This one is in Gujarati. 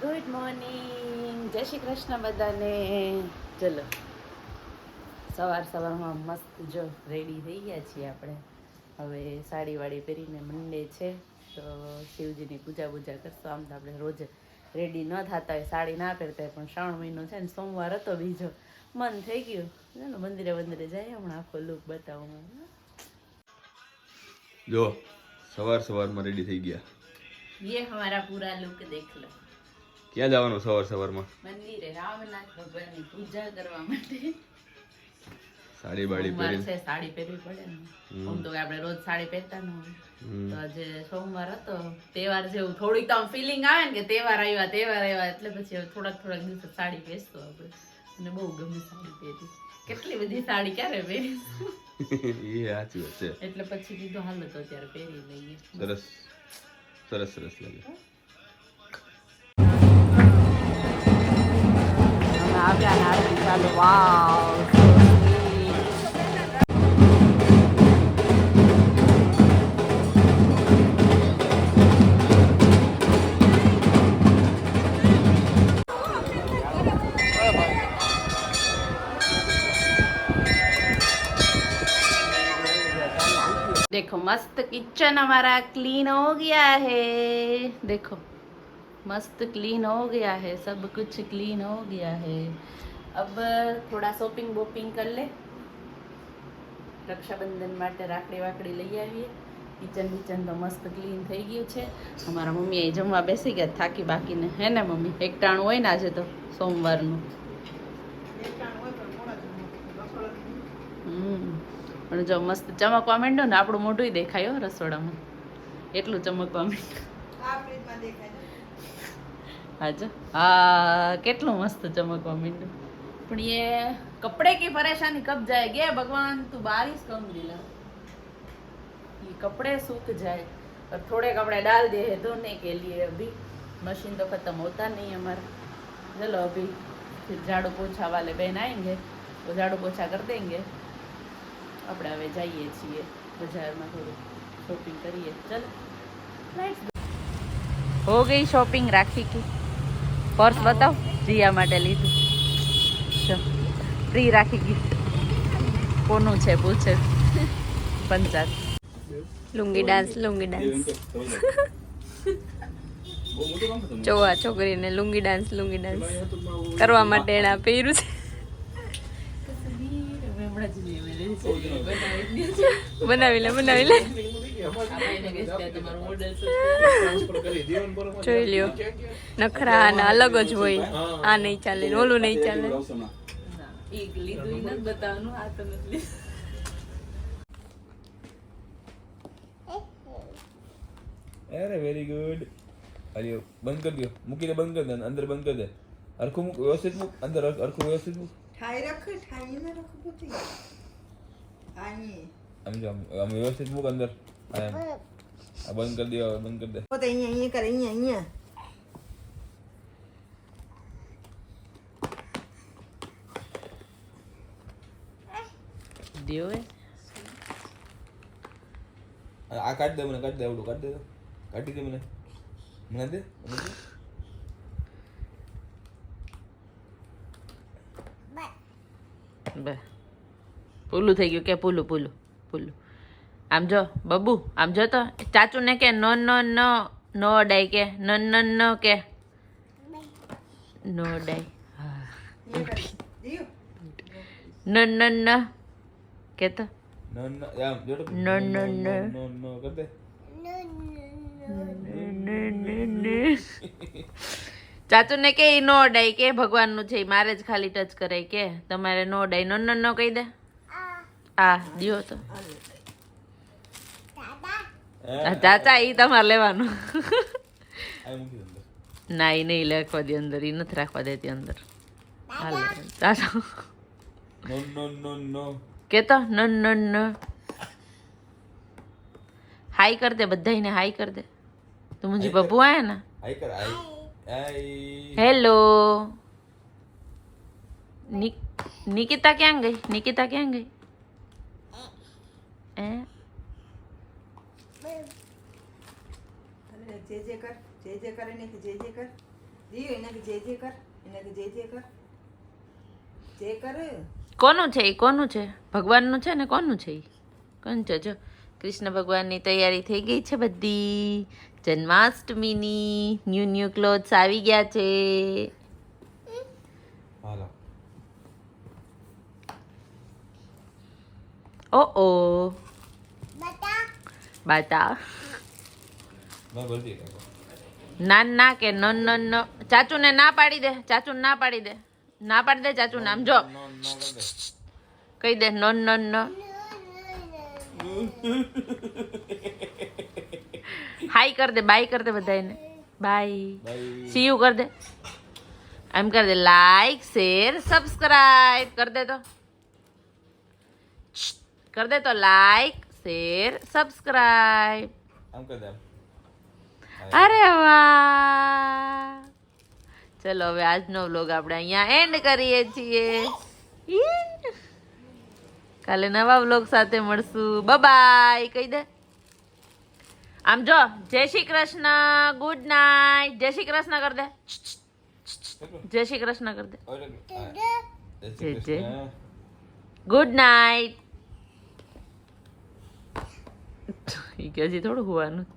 ગુડ મોર્નિંગ, જય શ્રી કૃષ્ણ બધાને. ચલો સવારમાં મસ્ત જો રેડી થઈ ગયા છીએ આપણે. હવે સાડી વાડી પહેરીને મંડે છે તો શિવજીની પૂજા કરશું. આમ તો આપણે રોજ રેડી ન થતા હોય, સાડી ના પહેરતા હોય, પણ શ્રાવણ મહિનો છે ને, સોમવાર હતો બીજો, મન થઈ ગયું ચાલો મંદિરે જાય. હમણાં આખો લુક બતાવું. જો સવારમાં રેડી થઈ ગયા. ये हमारा पूरा लुक देख लो. ક્યાં જવાનું સવારમાં? મંદિરે રામનાથ ભગવાનની પૂજા કરવા માટે. સાડી બાડી પહેરી છે, સાડી પહેરવી પડે ને. આમ તો આપણે રોજ સાડી પહેરતા ન હોય, તો આજે સોમવાર હતો, તહેવાર જેવું થોડીક તો ફિલિંગ આવે ને કે તહેવાર આવ્યા, એટલે પછી થોડાક દિવસ સાડી પહેરતો આપણે. અને બહુ ગમે સાડી પહેરી. કેટલી બધી સાડી ક્યારે પહેરી એ સાચી વાત છે. એટલે પછી કીધું હાલો તો અત્યારે પહેરી લઈએ. સરસ લાગે. આવ્યા ચાલો. વાવ, देखो मस्त किचन हमारा क्लीन हो गया है. देखो मस्त क्लीन हो गया है, सब कुछ क्लीन हो गया है. अब थोड़ा शॉपिंग कर ले. रक्षाबंधन માટે રાખડી વાકડી લઈ આવીએ. કિચન તો મસ્ત ક્લીન થઈ ગયું છે. અમારા મમ્મી એ જમવા બેસી ગયા, થાકી બાકીને. હે ને મમ્મી? એકટાણું હોય ને આજે તો સોમવારનું. પણ જો મસ્ત ચમકવા માંડ્યો ને, આપણું મોઢું દેખાય રસોડામાં, એટલું ચમકવા માંડ્યું. હા, કેટલું મસ્ત ચમકવા માંડ્યું. પણ ये कपड़े की परेशानी कब जाएगी भगवान, तू बारिश कम दिला. ये कपड़े सूख जाए और थोड़े कपड़े डाल दिए हैं धोने के लिए. अभी मशीन तो खत्म होता नहीं हमारा. चलो अभी फिर झाड़ू पोछा वाले बहन आएंगे तो झाड़ू पोछा कर देंगे. આપણે હવે જઈએ છીએ બજારમાં, થોડું શોપિંગ કરીએ. ચલો હો ગઈ શોપિંગ. રાખી કી પર્સ બતાવ, જીયા માટે લીધું. ફ્રી રાખી ગિફ્ટ. કોનું છે પૂછે? પંચાત. લુંગી ડાન્સ જોવા છોકરીને લુંગી ડાન્સ કરવા માટે એને પહેર્યું છે. બનાવી લે જોઈ લ્યો. નખરા આના અલગ જ હોય. આ નહીં ચાલે, ઓલું નહીં ચાલે. અરે વેરી ગુડ. અરે બંધ કરી દો, મૂકી દે, બંધ કરી દે, અંદર બંધ કરી દે. હરખું મૂક, વ્યવસ્થિત મૂક, અંદર હરખું વ્યવસ્થિત મૂક. આમ જો આમ વ્યવસ્થિત મૂક અંદર. આ બંધ કરી દે, બંધ કરી દે. અહીંયા કરે, અહીંયા દેવ આ કાઢ દે, મને કાઢ દે, આવડું કાઢ દે, કાઢી દે મને દે. પુલું થઈ ગયું કે પુલું. આમ જો બબુ, આમ જો તો ચાચુ ને કે નો અડાય કે ન કે નો અડાય. ન કે તો ચાચુ ને કે નો અડાય કે ભગવાન નું છે, મારે જ ખાલી ટચ કરાય કે તમારે નો અડાય. ન કહી દે. આ દિયો તો ચાચા, ઈ તમારે લેવાનું. ના, ઈ નહીં રાખવા દે અંદર, ઈ નથી રાખવા દેતી અંદર. ચાચા કેતો ન હાઈ કર દે, બધાને હાઈ કર દે. તું મુझे બબુ આયા ના, હાઈ કર. હેલો. નિકિતા ક્યાં ગઈ? જે કરે ને જે કર. કોનું છે એ કોનું છે ભગવાનનું છે ને કોનું છે એ કોણ છે જો કૃષ્ણ ભગવાનની તૈયારી થઈ ગઈ છે બધી જન્માષ્ટમીની ન્યૂ ક્લોથ્સ આવી ગયા છે હાલો ઓ બાટા મેં બોલતી કાકો ના ના કે નો નો નો ચાચુને ના પાડી દે ચાચુને ના પાડી દે ના પાડી દે ચાચુ નામ જો નો નો કર દે કહી દે નો નો નો હાય કર દે બાય કર દે બધાને બાય બાય સી યુ કર દે એમ કર દે લાઈક શેર સબસ્ક્રાઇબ કર દે તો કર દે તો લાઈક શેર સબસ્ક્રાઇબ આમ કર દે અરે વાહ ચલો હવે આજનો વ્લોગ આપણે અહીંયા એન્ડ કરીએ છીએ ઈ. કાલે નવા વ્લોગ સાથે મળશું બાય કહી દે આમ જો જય શ્રી કૃષ્ણ ગુડ નાઇટ જય શ્રી કૃષ્ણ કર દે જય શ્રી કૃષ્ણ કર દે જય ગુડ નાઇટ એ કે હજી થોડું હોવાનું